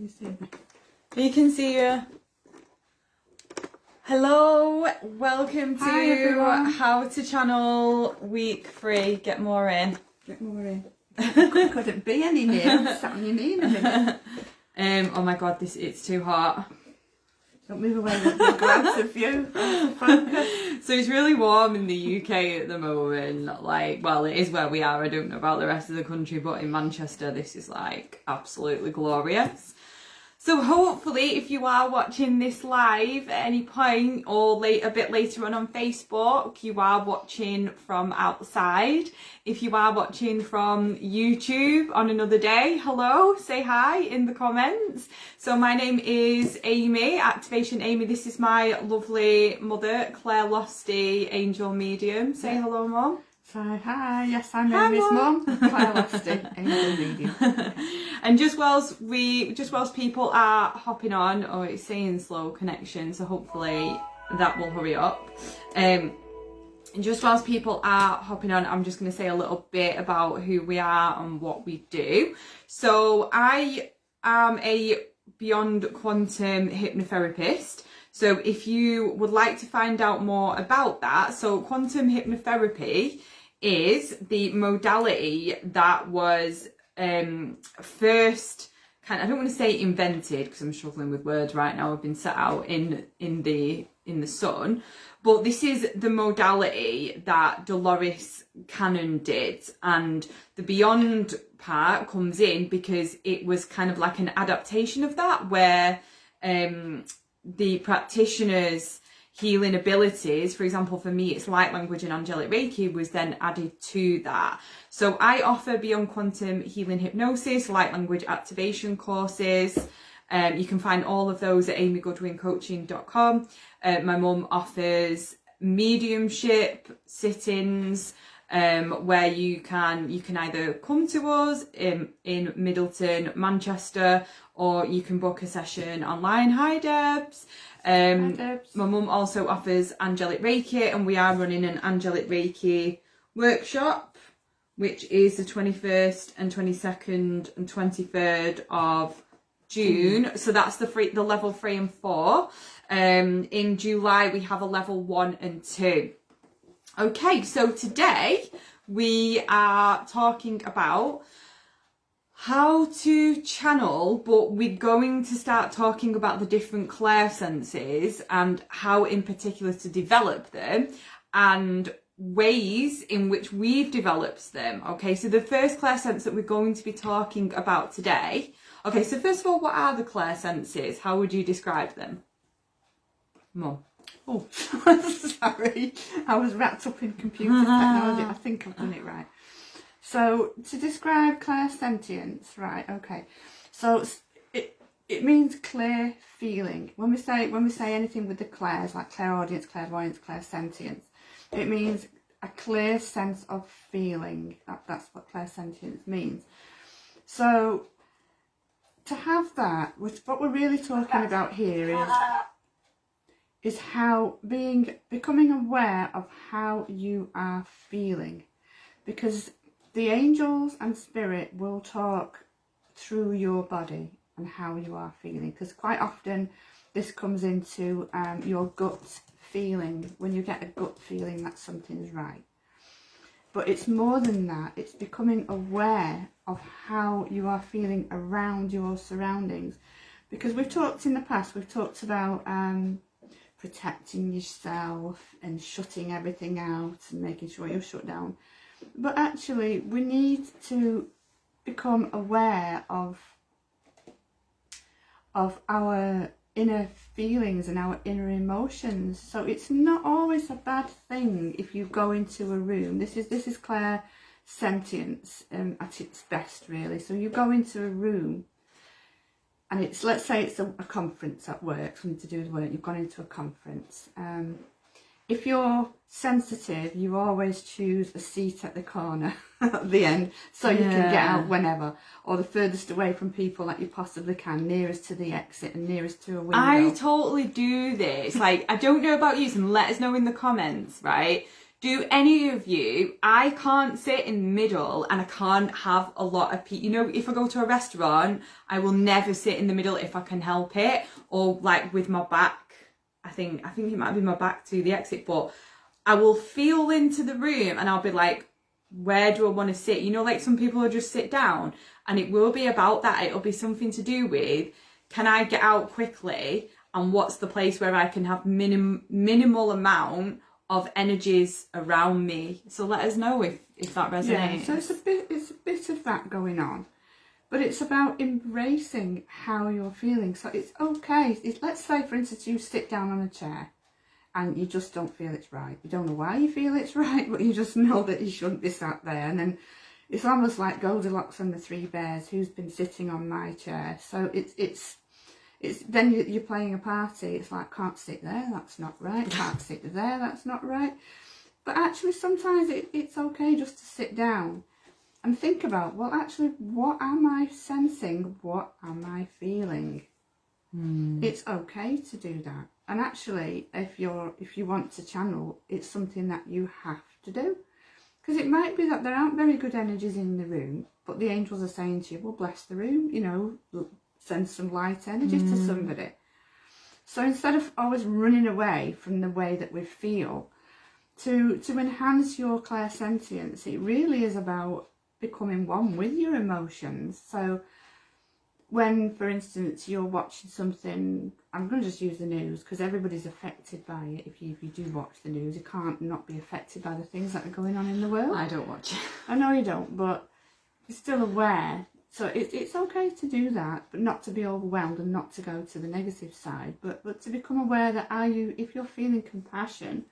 Can you see me? You can see you. Hello, welcome to How to Channel Week 3. Get more in. Get more in. Couldn't be any nearer. Sat on your knee in a minute. Oh my god, it's too hot. Don't move away, we'll go out of view. Focus. So it's really warm in the UK at the moment. Like, well, it is where we are. I don't know about the rest of the country, but in Manchester, this is like absolutely glorious. So hopefully, if you are watching this live at any point or a bit later on Facebook, you are watching from outside. If you are watching from YouTube on another day, hello, say hi in the comments. So my name is Amy, Activation Amy. This is my lovely mother, Claire Losty, Angel Medium. Say hello, Mum. Say hi. Yes, I'm Amy's mum, Claire Losty, Angel Medium. And just whilst people are hopping on, oh, it's saying slow connection, so hopefully that will hurry up. And just whilst people are hopping on, I'm just going to say a little bit about who we are and what we do. So I am a Beyond Quantum hypnotherapist. So if you would like to find out more about that, so quantum hypnotherapy is the modality that was first I don't want to say invented because I'm struggling with words right now. I've been set out in the sun, but this is the modality that Dolores Cannon did, and the Beyond part comes in because it was kind of like an adaptation of that, where the practitioners' healing abilities, for example, for me, it's light language and angelic Reiki, was then added to that. So I offer Beyond Quantum Healing Hypnosis, light language activation courses. You can find all of those at amygoodwincoaching.com. My mum offers mediumship sittings, where you can either come to us in Middleton, Manchester, or you can book a session online. Hi Debs. Hi Debs. My mum also offers angelic Reiki, and we are running an angelic Reiki workshop, which is the 21st and 22nd and 23rd of June. So that's the level 3 and 4. In July we have a level 1 and 2. Okay, so today we are talking about how to channel, but we're going to start talking about the different clairsenses and how in particular to develop them and ways in which we've developed them. Okay, so the first clairsense that we're going to be talking about today. Okay, so first of all, what are the clairsenses? How would you describe them? Mum. Oh, sorry. I was wrapped up in computer technology. I think I've done it right. So to describe clairsentience, right? Okay. So it means clear feeling. When we say anything with the clairs, like clairaudience, clairvoyance, clairsentience, it means a clear sense of feeling. That's what clairsentience means. So to have that, what we're really talking about here is how becoming aware of how you are feeling, because the angels and spirit will talk through your body and how you are feeling, because quite often this comes into your gut feeling. When you get a gut feeling that something's right, but it's more than that. It's becoming aware of how you are feeling around your surroundings, because we've talked in the past, we've talked about protecting yourself and shutting everything out and making sure you're shut down. But actually, we need to become aware of our inner feelings and our inner emotions. So it's not always a bad thing if you go into a room. This is clairsentience at its best, really. So you go into a room, and let's say it's a conference at work, something to do with work. You've gone into a conference. If you're sensitive, you always choose a seat at the corner at the end, so you can get out whenever, or the furthest away from people that you possibly can, nearest to the exit and nearest to a window. I totally do this. Like, I don't know about you, so let us know in the comments, right? Do any of you, I can't sit in the middle and I can't have a lot of people, you know, if I go to a restaurant, I will never sit in the middle if I can help it, or like with my back, I think it might be my back to the exit, but I will feel into the room and I'll be like, where do I want to sit? You know, like some people will just sit down, and it will be about that. It'll be something to do with, can I get out quickly, and what's the place where I can have minimal amount of energies around me. So let us know if that resonates. Yeah, so it's a bit of that going on, but it's about embracing how you're feeling. So it's okay. Let's say, for instance, you sit down on a chair and you just don't feel it's right. You don't know why you feel it's right, but you just know that you shouldn't be sat there. And then it's almost like Goldilocks and the Three Bears, who's been sitting on my chair. So it's then you're playing a party. It's like, can't sit there, that's not right. Can't sit there, that's not right. But actually, sometimes it's okay just to sit down and think about, well, actually, what am I sensing? What am I feeling? It's okay to do that. And actually, if you want to channel, it's something that you have to do. Because it might be that there aren't very good energies in the room, but the angels are saying to you, well, bless the room, you know, send some light energy to somebody. So instead of always running away from the way that we feel, to enhance your clairsentience, it really is about becoming one with your emotions. So when, for instance, you're watching something, I'm going to just use the news because everybody's affected by it. If you do watch the news, you can't not be affected by the things that are going on in the world. I don't watch it. I know you don't, but you're still aware. So it's okay to do that, but not to be overwhelmed and not to go to the negative side, but to become aware that if you're feeling compassion,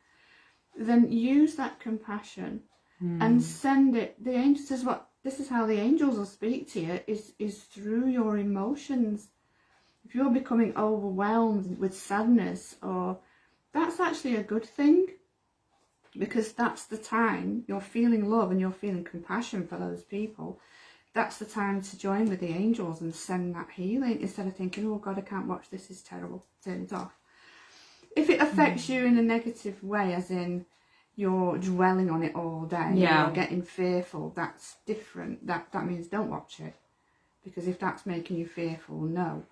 then use that compassion and send it. The angel says, this is how the angels will speak to you, is through your emotions. If you're becoming overwhelmed with sadness, that's actually a good thing, because that's the time you're feeling love and you're feeling compassion for those people. That's the time to join with the angels and send that healing, instead of thinking, oh God, I can't watch this, is terrible, turn it off. If it affects you in a negative way, as in you're dwelling on it all day, you're getting fearful, that's different. That means don't watch it, because if that's making you fearful, no.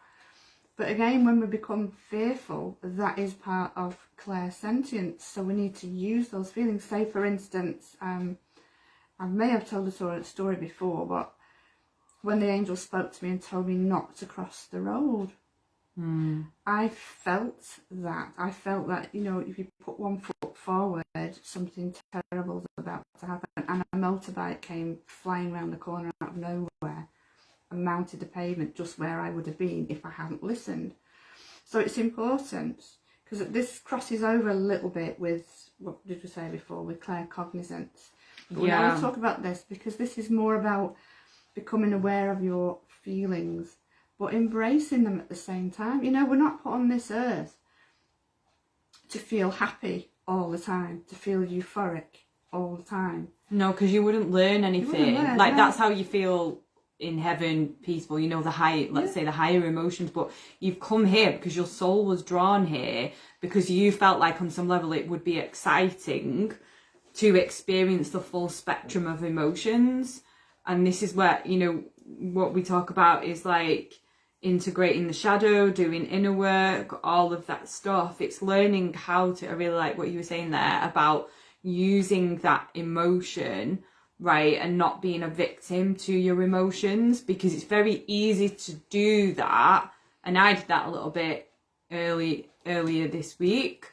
But again, when we become fearful, that is part of clairsentience, so we need to use those feelings. Say, for instance, I may have told a story before, but when the angel spoke to me and told me not to cross the road, I felt that, you know, if you put one foot forward, something terrible is about to happen. And a motorbike came flying around the corner out of nowhere and mounted the pavement just where I would have been if I hadn't listened. So it's important, because this crosses over a little bit with, what did we say before, with claircognizance. But we want to talk about this, because this is more about becoming aware of your feelings, but embracing them at the same time. You know, we're not put on this earth to feel happy all the time, to feel euphoric all the time. No, because you wouldn't learn anything. That's how you feel in heaven, peaceful, you know, the high, let's say the higher emotions. But you've come here because your soul was drawn here, because you felt like on some level it would be exciting to experience the full spectrum of emotions. And this is where, you know, what we talk about is like integrating the shadow, doing inner work, all of that stuff. It's learning how to, I really like what you were saying there about using that emotion, right, and not being a victim to your emotions, because it's very easy to do that. And I did that a little bit earlier this week.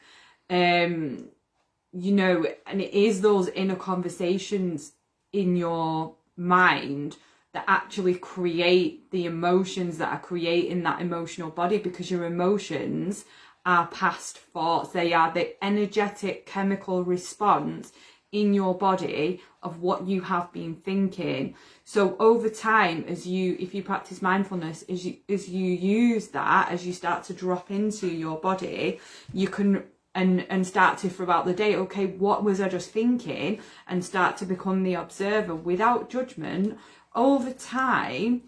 You know, and it is those inner conversations in your mind that actually create the emotions that are creating that emotional body, because your emotions are past thoughts. They are the energetic chemical response in your body of what you have been thinking. So over time, if you practice mindfulness, as you use that, as you start to drop into your body, you can and start to, throughout the day, okay, what was I just thinking, and start to become the observer without judgment. Over time,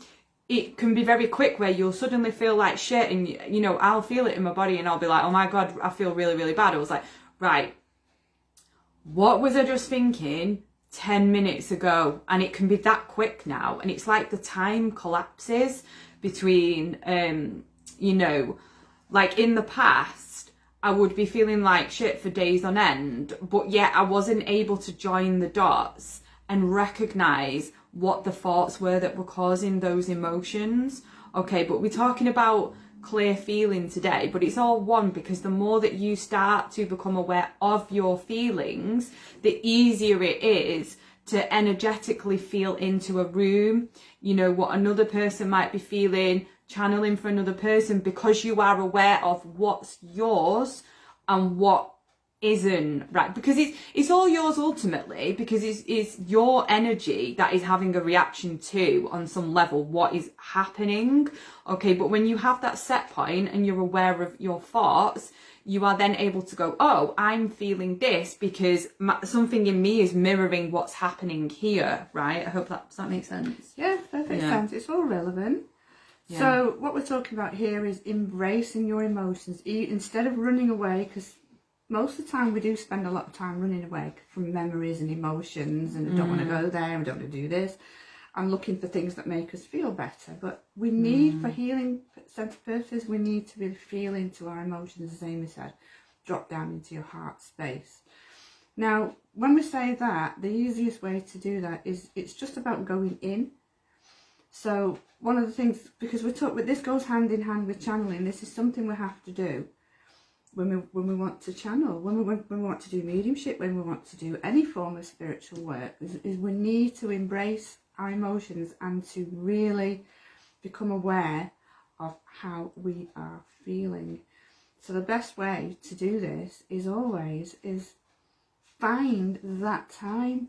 it can be very quick where you'll suddenly feel like shit, and you know, I'll feel it in my body and I'll be like, oh my God, I feel really, really bad. I was like, right, what was I just thinking 10 minutes ago? And it can be that quick now. And it's like the time collapses between, you know, like in the past, I would be feeling like shit for days on end, but yet I wasn't able to join the dots and recognize what the thoughts were that were causing those emotions. Okay, but we're talking about clear feeling today, but it's all one, because the more that you start to become aware of your feelings, the easier it is to energetically feel into a room, you know, what another person might be feeling, channeling for another person, because you are aware of what's yours and what isn't, right? Because it's all yours ultimately, because it's your energy that is having a reaction to, on some level, what is happening. Okay, but when you have that set point and you're aware of your thoughts, you are then able to go, oh, I'm feeling this because something in me is mirroring what's happening here, right? I hope does that make sense? Yeah, perfect sense. It's all relevant. Yeah. So what we're talking about here is embracing your emotions instead of running away, because most of the time we do spend a lot of time running away from memories and emotions, and I don't want to go there, and I don't want to do this, and looking for things that make us feel better. But we need, for healing sense purposes, we need to really feel into our emotions, as Amy said, drop down into your heart space. Now, when we say that, the easiest way to do that is it's just about going in. So one of the things, because this goes hand in hand with channeling, this is something we have to do when we want to channel, when we want to do mediumship, when we want to do any form of spiritual work, is we need to embrace our emotions and to really become aware of how we are feeling. So the best way to do this is find that time.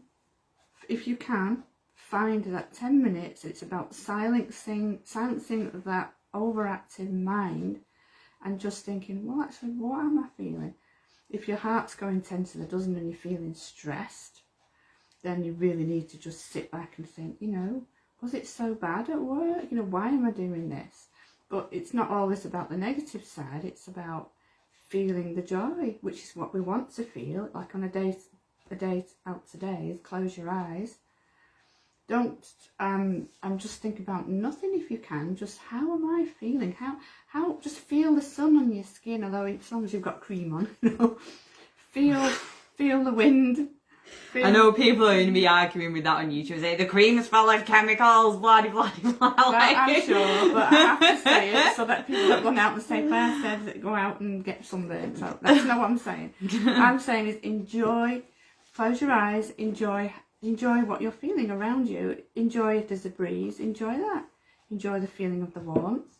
If you can, find that 10 minutes. It's about silencing that overactive mind and just thinking, well, actually, what am I feeling? If your heart's going 10 to the dozen and you're feeling stressed, then you really need to just sit back and think, you know, was it so bad at work? You know, why am I doing this? But it's not always about the negative side. It's about feeling the joy, which is what we want to feel. Like on a day out today, is close your eyes. Don't just think about nothing if you can. Just how am I feeling? How just feel the sun on your skin, although as long as you've got cream on, you know. Feel the wind. I know people are going to be arguing with that on YouTube, say the cream's full of chemicals, blah blah blah. I'm sure, but I have to say it so that people don't go out and say Claire said that go out and get sunburned. So that's not what I'm saying. I'm saying is enjoy, close your eyes, enjoy what you're feeling around you. Enjoy if there's a breeze, enjoy that. Enjoy the feeling of the warmth.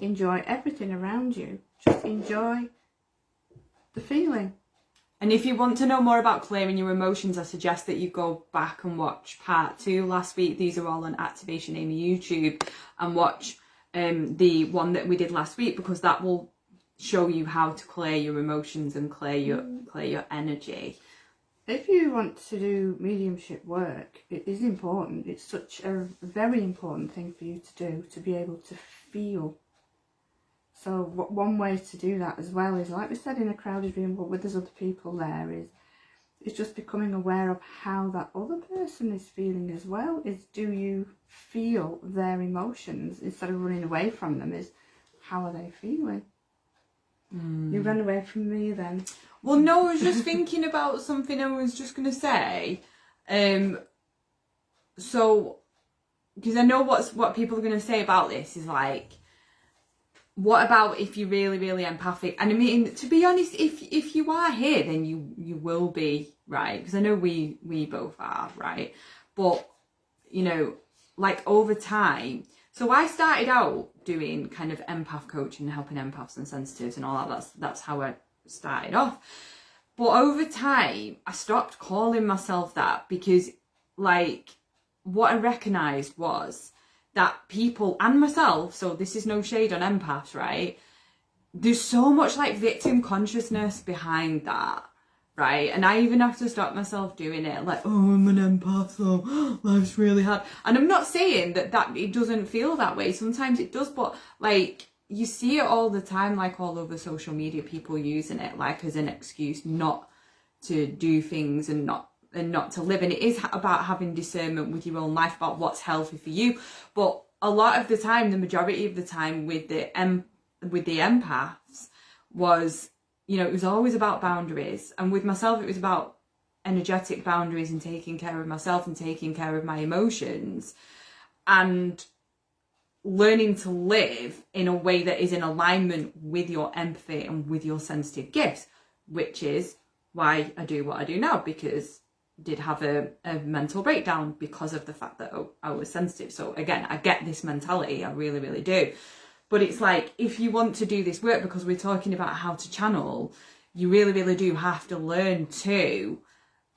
Enjoy everything around you. Just enjoy the feeling. And if you want to know more about clearing your emotions, I suggest that you go back and watch part 2 last week. These are all on Activation Amy YouTube, and watch the one that we did last week, because that will show you how to clear your emotions and clear your energy. If you want to do mediumship work, it is important. It's such a very important thing for you to do, to be able to feel. So one way to do that as well is, like we said, in a crowded room, but with there's other people there, is just becoming aware of how that other person is feeling as well. Is, do you feel their emotions instead of running away from them? Is, how are they feeling? You ran away from me then. Well, no, I was just thinking about something I was just going to say. So, because I know what people are going to say about this is like, what about if you're really, really empathic? And I mean, to be honest, if you are here, then you will be, right? Because I know we both are, right? But, you know, like over time, so I started out doing kind of empath coaching, helping empaths and sensitives and all that. That's how I started off. But over time, I stopped calling myself that, because like what I recognised was that people and myself, so this is no shade on empaths, right? There's so much like victim consciousness behind that, right? And I even have to stop myself doing it, like, oh, I'm an empath, so life's really hard. And I'm not saying that it doesn't feel that way. Sometimes it does, but like you see it all the time, like all over social media, people using it like as an excuse not to do things and not to live. And it is about having discernment with your own life about what's healthy for you. But a lot of the time, the majority of the time with the empaths was, you know, it was always about boundaries. And with myself, it was about energetic boundaries and taking care of myself and taking care of my emotions and learning to live in a way that is in alignment with your empathy and with your sensitive gifts, which is why I do what I do now, because I did have a mental breakdown because of the fact that I was sensitive. So again, I get this mentality, I really, really do. But it's like, if you want to do this work, because we're talking about how to channel, you really, really do have to learn to,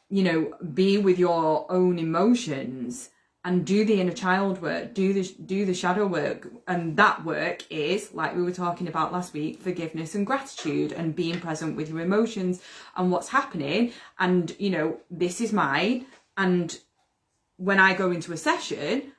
you know, be with your own emotions and do the inner child work, do the shadow work. And that work is, like we were talking about last week, forgiveness and gratitude and being present with your emotions and what's happening. And, you know, this is mine. And when I go into a session,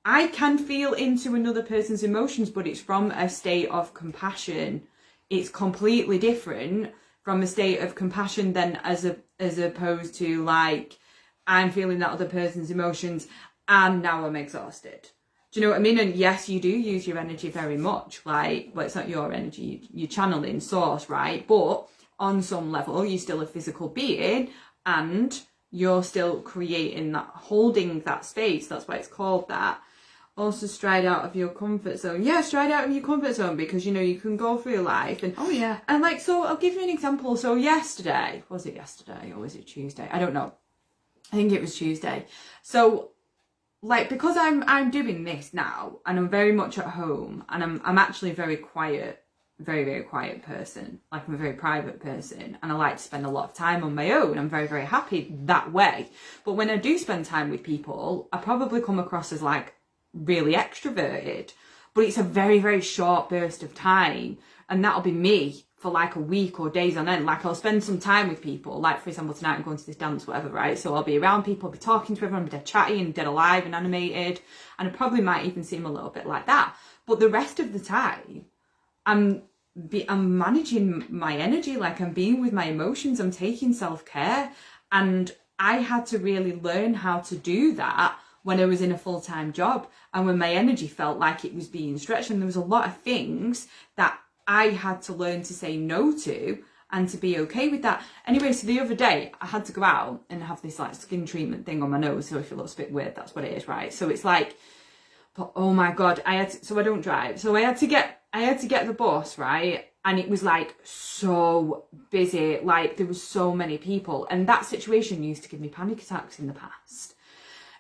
I can feel into another person's emotions, but it's from a state of compassion. It's completely different from a state of compassion than as opposed to like, I'm feeling that other person's emotions and now I'm exhausted. Do you know what I mean? And yes, you do use your energy very much. Like, well, it's not your energy, you're channeling source, right? But on some level, you're still a physical being and you're still creating that, holding that space. That's why it's called that. Also, stride out of your comfort zone. Yeah, stride out of your comfort zone, because, you know, you can go through life. And oh, yeah. And like, so I'll give you an example. So yesterday, was it yesterday or was it Tuesday? I don't know. I think it was Tuesday. So, like, because I'm doing this now and I'm very much at home and I'm actually very quiet, very, very quiet person. Like, I'm a very private person and I like to spend a lot of time on my own. I'm very, very happy that way. But when I do spend time with people, I probably come across as like really extroverted, but it's a very, very short burst of time. And that'll be me for like a week or days on end. Like, I'll spend some time with people, like for example tonight I'm going to this dance, whatever, right? So I'll be around people, I'll be talking to everyone, be dead chatty and dead alive and animated, and I probably might even seem a little bit like that. But the rest of the time I'm managing my energy, like I'm being with my emotions, I'm taking self-care. And I had to really learn how to do that when I was in a full-time job and when my energy felt like it was being stretched. And there was a lot of things that I had to learn to say no to and to be okay with that. Anyway, so the other day I had to go out and have this like skin treatment thing on my nose. So if it looks a bit weird, that's what it is, right? So it's like, but oh my God, so I don't drive. So I had to get the bus, right? And it was like so busy, like there was so many people. And that situation used to give me panic attacks in the past.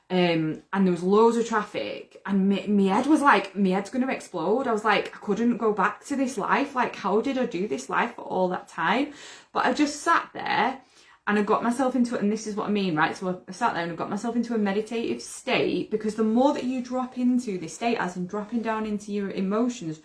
And there was loads of traffic and my head was like, my head's going to explode. I was like, I couldn't go back to this life. Like, how did I do this life for all that time? But I just sat there and I got myself into it. And this is what I mean, right? So I sat there and I got myself into a meditative state, because the more that you drop into this state, as in dropping down into your emotions,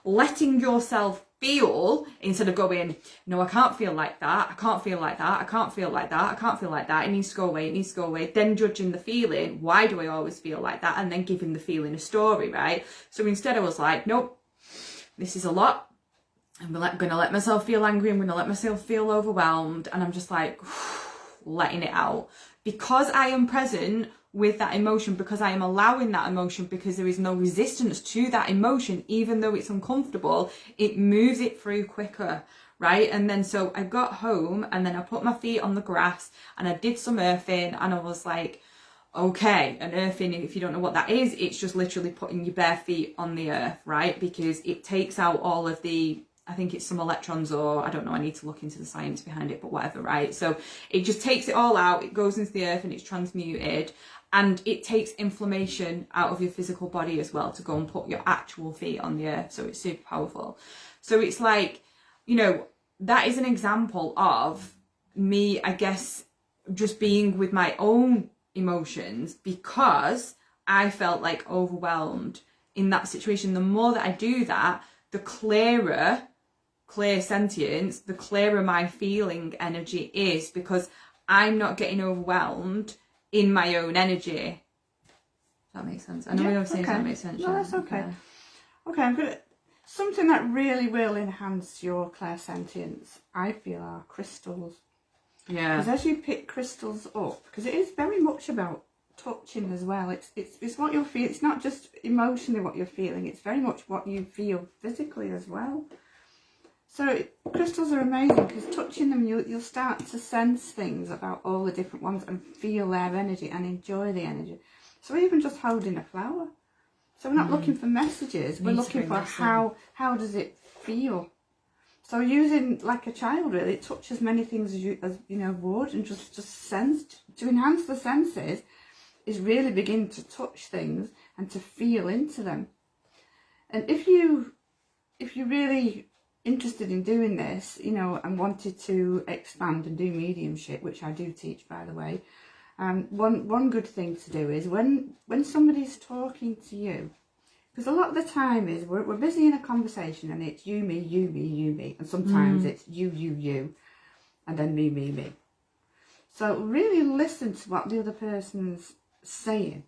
letting yourself feel, instead of going, no, I can't feel like that, I can't feel like that, I can't feel like that, I can't feel like that, it needs to go away, it needs to go away, then judging the feeling, why do I always feel like that, and then giving the feeling a story, right? So instead I was like, nope, this is a lot, I'm gonna let myself feel angry, I'm gonna let myself feel overwhelmed, and I'm just like, letting it out, because I am present with that emotion, because I am allowing that emotion, because there is no resistance to that emotion. Even though it's uncomfortable, it moves it through quicker, right? And then so I got home and then I put my feet on the grass and I did some earthing, and I was like, okay, and earthing, if you don't know what that is, it's just literally putting your bare feet on the earth, right? Because it takes out all of the, I think it's some electrons, or I don't know, I need to look into the science behind it, but whatever, right? So it just takes it all out, it goes into the earth and it's transmuted, and it takes inflammation out of your physical body as well to go and put your actual feet on the earth. So it's super powerful. So it's like, you know, that is an example of me, I guess, just being with my own emotions, because I felt like overwhelmed in that situation. The more that I do that, the clearer Clairsentience, the clearer my feeling energy is, because I'm not getting overwhelmed in my own energy. Does that make sense? I know I saying that makes sense. No, that's okay. Okay, I'm gonna, something that really will enhance your clairsentience, I feel, are crystals. Yeah. Because as you pick crystals up, because it is very much about touching as well. It's what you're feeling. It's not just emotionally what you're feeling. It's very much what you feel physically as well. So crystals are amazing because touching them, you'll start to sense things about all the different ones and feel their energy and enjoy the energy. So even just holding a flower. So we're not looking for messages. We're looking for how does it feel. So using like a child, really, touch as many things as you know would, and just sense, to enhance the senses, is really begin to touch things and to feel into them. And if you're really interested in doing this, you know, and wanted to expand and do mediumship, which I do teach, by the way, one good thing to do is when somebody's talking to you, because a lot of the time is we're busy in a conversation and it's you, me, you, me, you, me. And sometimes it's you, and then me, me, me. So really listen to what the other person's saying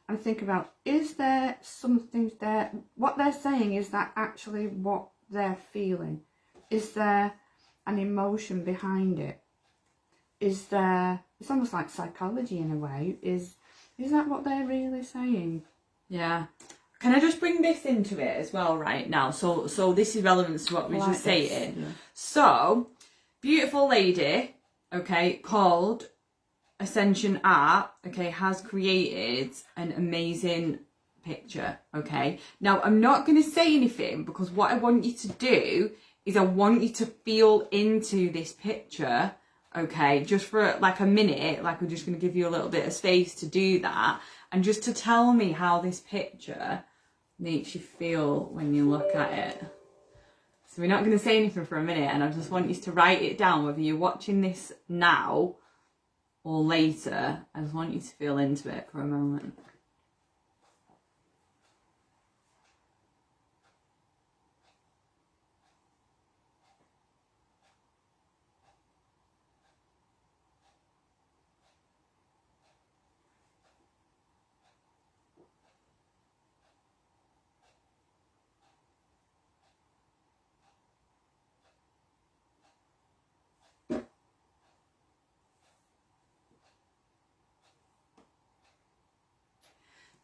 and think about, is there something there? What they're saying, is that actually what they're feeling? Is there an emotion behind it? Is there, it's almost like psychology in a way, is that what they're really saying? Yeah. Can I just bring this into it as well right now? So this is relevant to what we were just saying. Yeah. So, beautiful lady, okay, called Ascension Art, okay, has created an amazing picture, okay? Now, I'm not going to say anything because what I want you to do is I want you to feel into this picture, okay, just for like a minute, like we're just going to give you a little bit of space to do that, and just to tell me how this picture makes you feel when you look at it. So we're not going to say anything for a minute, and I just want you to write it down, whether you're watching this now or later. I just want you to feel into it for a moment.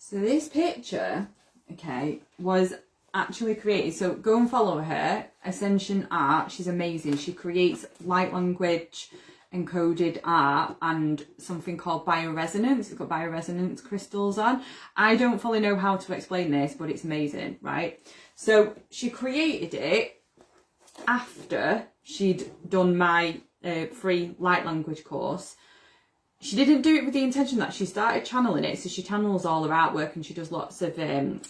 So this picture, okay, was actually created. So go and follow her, Ascension Art. She's amazing. She creates light language encoded art and something called bioresonance. It's got bioresonance crystals on. I don't fully know how to explain this, but it's amazing, right? So she created it after she'd done my free light language course. She didn't do it with the intention that she started channeling it. So she channels all her artwork and she does lots of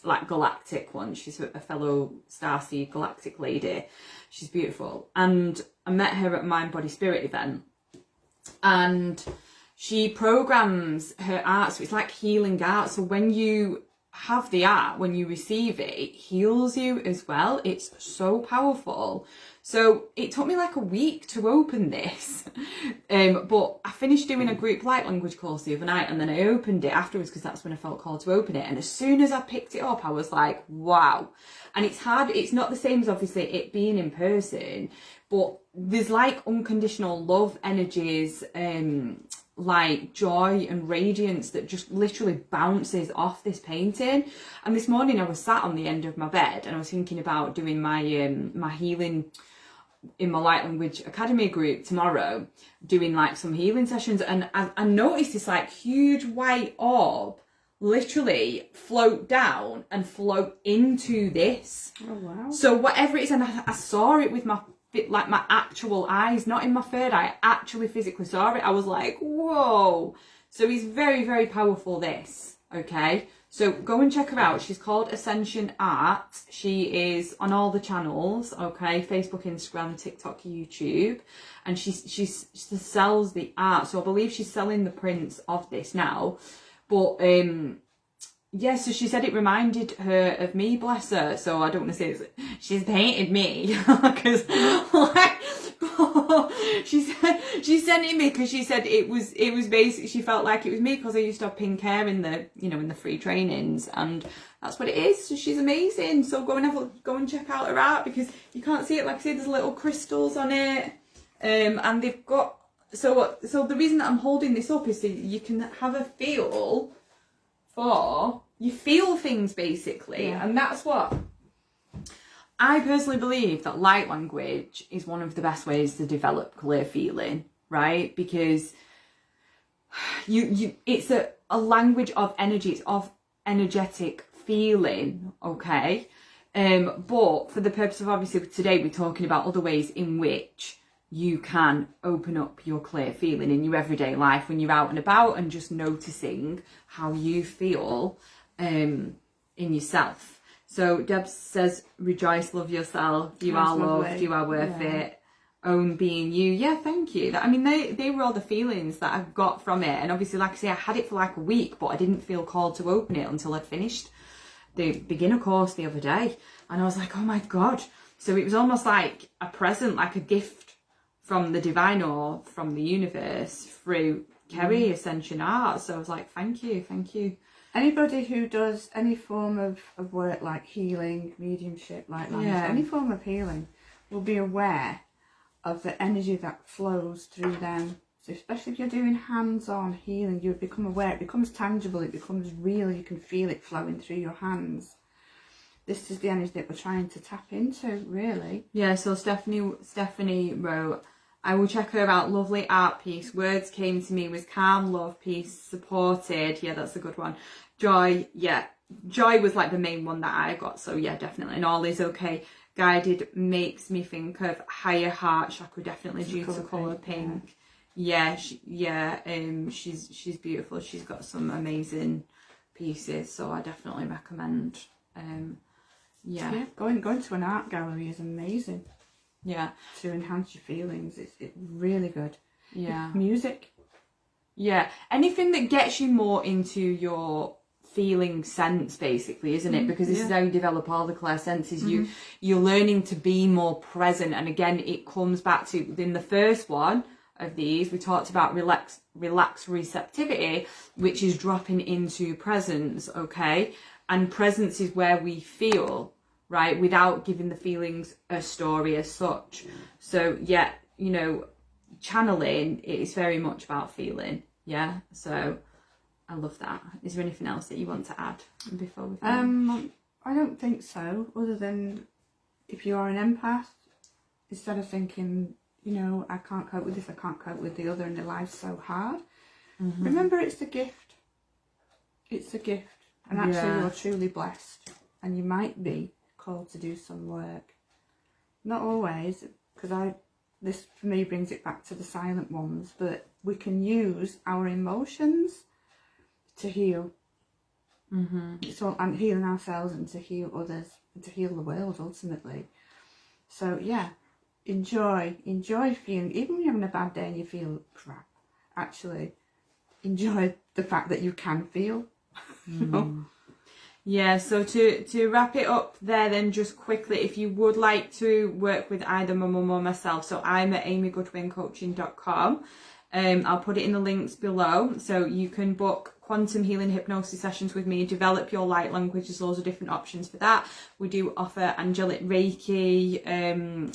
like galactic ones. She's a fellow starseed galactic lady. She's beautiful. And I met her at Mind Body Spirit event. And she programs her art. So it's like healing art. So when you have the art, when you receive it, it heals you as well. It's so powerful. So it took me like a week to open this, but I finished doing a group light language course the other night, and then I opened it afterwards because that's when I felt called to open it. And as soon as I picked it up, I was like, wow. And it's hard. It's not the same as obviously it being in person, but there's like unconditional love energies, like joy and radiance that just literally bounces off this painting. And this morning I was sat on the end of my bed and I was thinking about doing my my healing in my Light Language Academy group tomorrow, doing like some healing sessions, and I noticed this like huge white orb literally float down and float into this. Oh wow. So whatever it is, and I saw it with my actual eyes, not in my third eye. I actually physically saw it. I was like, whoa. So it's very, very powerful, this, okay? So go and check her out. She's called Ascension Art. She is on all the channels, okay? Facebook, Instagram, TikTok, YouTube. And she sells the art. So I believe she's selling the prints of this now. But yeah, so she said it reminded her of me, bless her. So I don't want to say this. She's painted me because like she sent it me because she said it was basically, she felt like it was me because I used to have pink hair in the, you know, in the free trainings, and that's what it is. So she's amazing. So go and check out her art, because you can't see it. Like I said, there's little crystals on it, and they've got so the reason that I'm holding this up is so you can have a feel for, you feel things basically, and that's what I personally believe, that light language is one of the best ways to develop clear feeling, right? Because it's a language of energy, it's of energetic feeling, okay? But for the purpose of obviously today, we're talking about other ways in which you can open up your clear feeling in your everyday life when you're out and about, and just noticing how you feel in yourself. So Deb says, rejoice, love yourself, you are loved, you are worth it, own being you. Yeah, thank you. I mean, they were all the feelings that I got from it. And obviously, like I say, I had it for like a week, but I didn't feel called to open it until I'd finished the beginner course the other day. And I was like, oh my God. So it was almost like a present, like a gift from the divine or from the universe through Kerry, Ascension Art. So I was like, thank you, thank you. Anybody who does any form of work like healing, mediumship, like any form of healing, will be aware of the energy that flows through them. So especially if you're doing hands-on healing, you become aware, it becomes tangible, it becomes real, you can feel it flowing through your hands. This is the energy that we're trying to tap into, really. Yeah, so Stephanie wrote, I will check her out, lovely art piece. Words came to me was calm, love, peace, supported. Yeah, that's a good one. Joy, yeah. Joy was like the main one that I got. So yeah, definitely. And all is okay. Guided makes me think of higher heart chakra, definitely due to colour pink. Yeah, she's beautiful. She's got some amazing pieces. So I definitely recommend. Yeah, going to an art gallery is amazing. Yeah, to enhance your feelings, it's really good. Yeah, music. Yeah, anything that gets you more into your feeling sense, basically, isn't it? Because this is how you develop all the clairsenses. You're learning to be more present, and again, it comes back to within the first one of these. We talked about relax receptivity, which is dropping into presence. Okay, and presence is where we feel. Right, without giving the feelings a story as such. So yeah, you know, channeling is very much about feeling. Yeah, so I love that. Is there anything else that you want to add before we finish? I don't think so, other than if you are an empath, instead of thinking, you know, I can't cope with this, I can't cope with the other, and their life's so hard, remember it's a gift. It's a gift, and actually you're truly blessed, and you might be called to do some work. Not always, because this for me brings it back to the silent ones, but we can use our emotions to heal. So and healing ourselves and to heal others and to heal the world ultimately. So yeah, enjoy feeling, even when you're having a bad day and you feel crap, actually enjoy the fact that you can feel. You know? Yeah, so to wrap it up there then, just quickly, if you would like to work with either my mum or myself, so I'm at amygoodwincoaching.com. I'll put it in the links below, so you can book quantum healing hypnosis sessions with me, develop your light language. There's loads of different options for that. We do offer angelic Reiki, and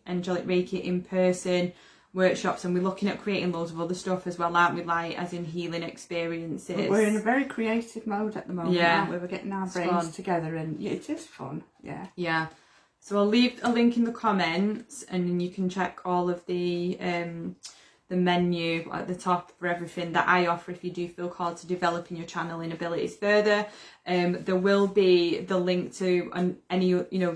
angelic Reiki in person workshops, and we're looking at creating loads of other stuff as well, aren't we? Like as in healing experiences. We're in a very creative mode at the moment, aren't we? We're getting our brains together, and it is fun. Yeah. So I'll leave a link in the comments, and then you can check all of the menu at the top for everything that I offer if you do feel called to developing your channeling abilities further. There will be the link to any, you know,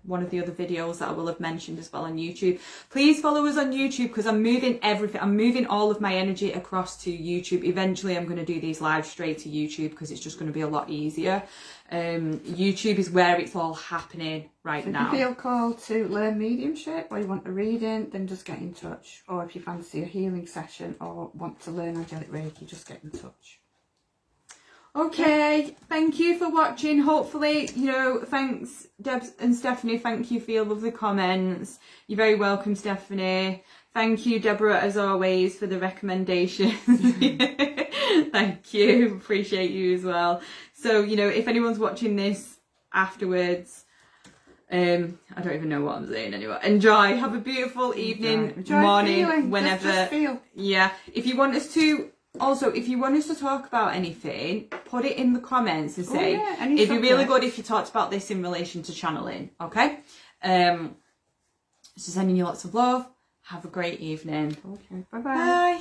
one of the other videos that I will have mentioned as well on YouTube. Please follow us on YouTube, because I'm moving everything. I'm moving all of my energy across to YouTube. Eventually I'm going to do these live straight to YouTube, because it's just going to be a lot easier. YouTube is where it's all happening right now. If you feel called to learn mediumship, or you want a reading, then just get in touch. Or if you fancy a healing session or want to learn angelic Reiki, just get in touch. Okay, thank you for watching. Hopefully, you know, thanks Deb and Stephanie, thank you for your lovely comments. You're very welcome, Stephanie. Thank you, Deborah, as always, for the recommendations. Thank you, appreciate you as well. So, you know, if anyone's watching this afterwards, I don't even know what I'm saying anyway. Enjoy. Have a beautiful evening, Enjoy morning, feeling. whenever. Just feel. Yeah. If you want us to, also, if you want us to talk about anything, put it in the comments and say, it'd be really good if you talked about this in relation to channeling. Okay. So sending you lots of love. Have a great evening. Okay. Bye-bye. Bye.